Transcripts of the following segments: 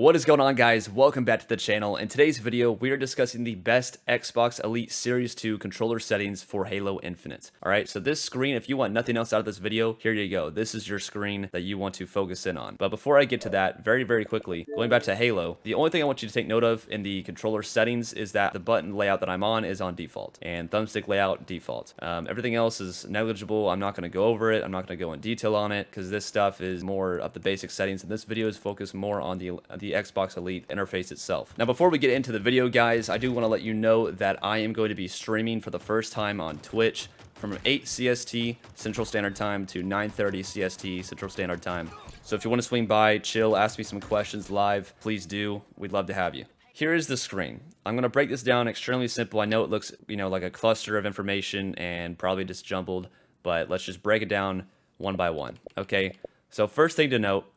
What is going on, guys? Welcome back to the channel. In today's video, we are discussing the best Xbox Elite Series 2 controller settings for Halo Infinite. Alright, so this screen, if you want nothing else out of this video, here you go. This is your screen that you want to focus in on. But before I get to that, very quickly, going back to Halo, the only thing I want you to take note of in the controller settings is that the button layout that I'm on is on default, and thumbstick layout default. Everything else is negligible. I'm not going to go over it. I'm not going to go in detail on it, because this stuff is more of the basic settings, and this video is focused more on the Xbox Elite interface itself. Now, before we get into the video, guys, I do want to let you know that I am going to be streaming for the first time on Twitch from 8 CST Central Standard Time to 9:30 CST Central Standard Time. So if you want to swing by, chill, ask me some questions live, please do. We'd love to have you. Here is the screen. I'm going to break this down extremely simple. I know it looks, like a cluster of information and probably just jumbled, but let's just break it down one by one. Okay, so first thing to note,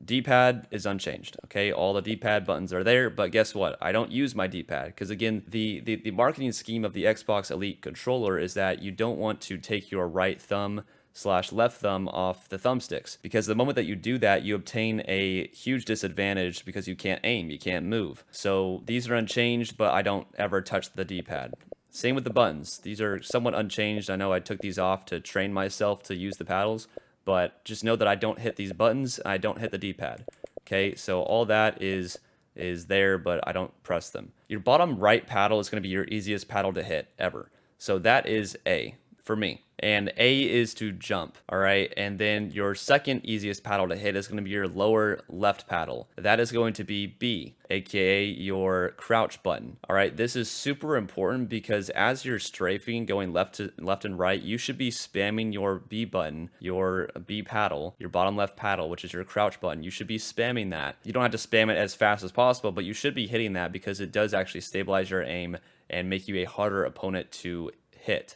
D-pad is unchanged. Okay, all the D-pad buttons are there, but guess what? I don't use my D-pad because, again, the marketing scheme of the Xbox Elite controller is that you don't want to take your right thumb / left thumb off the thumbsticks, because the moment that you do that, you obtain a huge disadvantage because you can't aim, you can't move. So these are unchanged, but I don't ever touch the D-pad. Same with the buttons. These are somewhat unchanged. I know I took these off to train myself to use the paddles, but just know that I don't hit these buttons, I don't hit the D-pad. Okay, so all that is there, but I don't press them. Your bottom right paddle is going to be your easiest paddle to hit ever. So that is A for me. And A is to jump, all right? And then your second easiest paddle to hit is going to be your lower left paddle. That is going to be B, aka your crouch button, all right? This is super important because as you're strafing, going left and right, you should be spamming your B button, your B paddle, your bottom left paddle, which is your crouch button. You should be spamming that. You don't have to spam it as fast as possible, but you should be hitting that because it does actually stabilize your aim and make you a harder opponent to hit.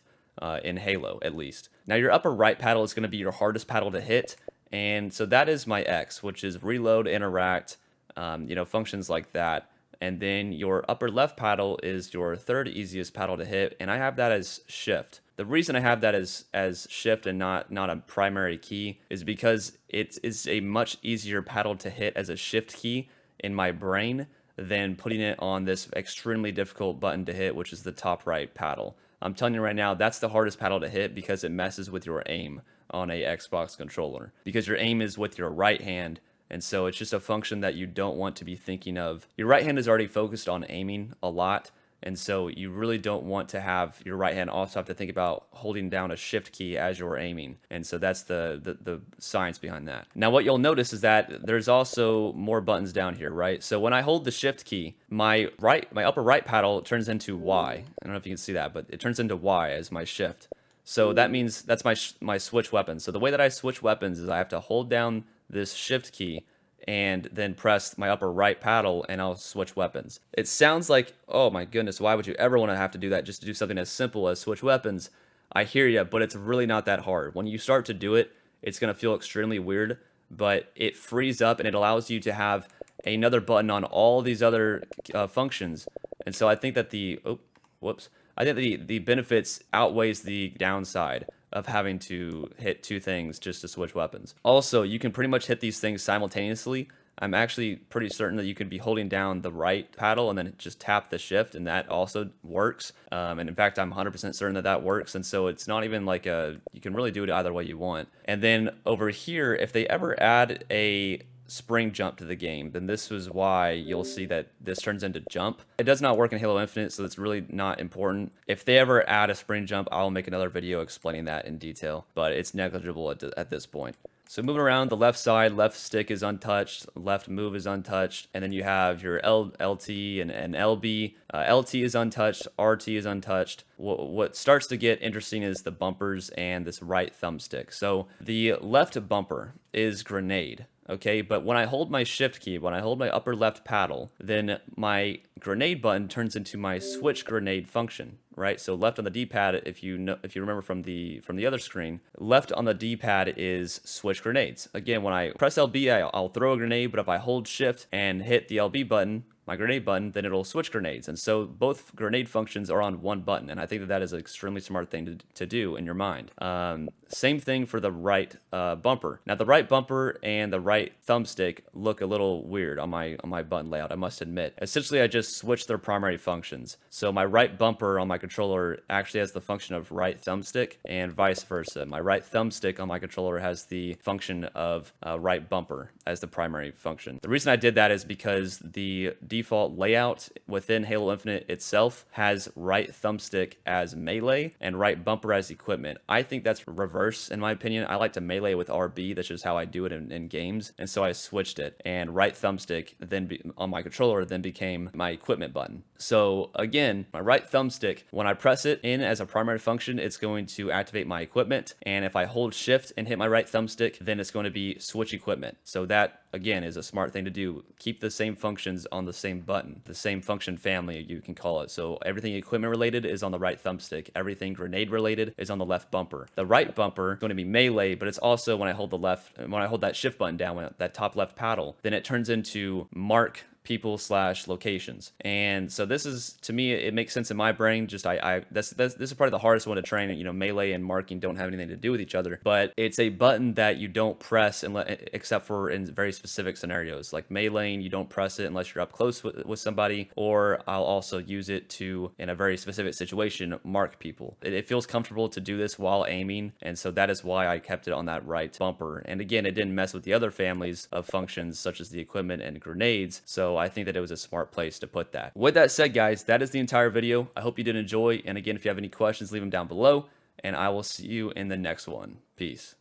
In Halo, at least. Now, your upper right paddle is going to be your hardest paddle to hit, and so that is my X, which is reload, interact, functions like that. And then your upper left paddle is your third easiest paddle to hit, and I have that as shift. The reason I have that as shift and not a primary key is because it's a much easier paddle to hit as a shift key in my brain than putting it on this extremely difficult button to hit, which is the top right paddle. I'm telling you right now, that's the hardest paddle to hit because it messes with your aim on a Xbox controller. Because your aim is with your right hand, and so it's just a function that you don't want to be thinking of. Your right hand is already focused on aiming a lot, and so you really don't want to have your right hand also have to think about holding down a shift key as you're aiming. And so that's the science behind that. Now, what you'll notice is that there's also more buttons down here, right? So when I hold the shift key, my upper right paddle turns into Y. I don't know if you can see that, but it turns into Y as my shift. So that means that's my switch weapon. So the way that I switch weapons is I have to hold down this shift key and then press my upper right paddle and I'll switch weapons. It sounds like, oh my goodness, why would you ever want to have to do that just to do something as simple as switch weapons? I hear you, but it's really not that hard. When you start to do it, it's going to feel extremely weird, but it frees up and it allows you to have another button on all these other functions. And so I think that the benefits outweighs the downside of having to hit two things just to switch weapons. Also, you can pretty much hit these things simultaneously. I'm actually pretty certain that you could be holding down the right paddle and then just tap the shift, and that also works. And in fact, I'm 100% certain that works. And so it's not even like you can really do it either way you want. And then over here, if they ever add a spring jump to the game, then this is why you'll see that this turns into jump. It does not work in Halo Infinite, so it's really not important. If they ever add a spring jump, I'll make another video explaining that in detail, but it's negligible at this point. So moving around the left side, left stick is untouched, left move is untouched, and then you have your LT and LB. LT is untouched, RT is untouched. What starts to get interesting is the bumpers and this right thumbstick. So the left bumper is grenade. Okay, but when I hold my shift key, when I hold my upper left paddle, then my grenade button turns into my switch grenade function, right? So left on the D-pad, if you remember from the other screen, left on the D-pad is switch grenades. Again, when I press LB, I'll throw a grenade, but if I hold shift and hit the LB button, my grenade button, then it'll switch grenades. And so both grenade functions are on one button. And I think that that is an extremely smart thing to do in your mind. Same thing for the right bumper. Now the right bumper and the right thumbstick look a little weird on my button layout, I must admit. Essentially, I just switched their primary functions. So my right bumper on my controller actually has the function of right thumbstick, and vice versa. My right thumbstick on my controller has the function of right bumper as the primary function. The reason I did that is because the default layout within Halo Infinite itself has right thumbstick as melee and right bumper as equipment. I think that's reverse in my opinion. I like to melee with RB. That's just how I do it in games. And so I switched it, and right thumbstick then on my controller then became my equipment button. So again, my right thumbstick, when I press it in as a primary function, it's going to activate my equipment. And if I hold shift and hit my right thumbstick, then it's going to be switch equipment. So that again is a smart thing to do. Keep the same functions on the same button, the same function family you can call it. So everything equipment related is on the right thumbstick. Everything grenade related is on the left bumper. The right bumper is going to be melee, but it's also when I hold that shift button down, that top left paddle, then it turns into mark people / locations. And so this is, to me, it makes sense in my brain. Just this is probably the hardest one to train. You know, melee and marking don't have anything to do with each other, but it's a button that you don't press except for in very specific scenarios. Like meleeing, you don't press it unless you're up close with somebody, or I'll also use it to, in a very specific situation, mark people. It feels comfortable to do this while aiming, and so that is why I kept it on that right bumper. And again, it didn't mess with the other families of functions such as the equipment and grenades, so I think that it was a smart place to put that. With that said, guys, that is the entire video. I hope you did enjoy, and again, if you have any questions, leave them down below, and I will see you in the next one. Peace.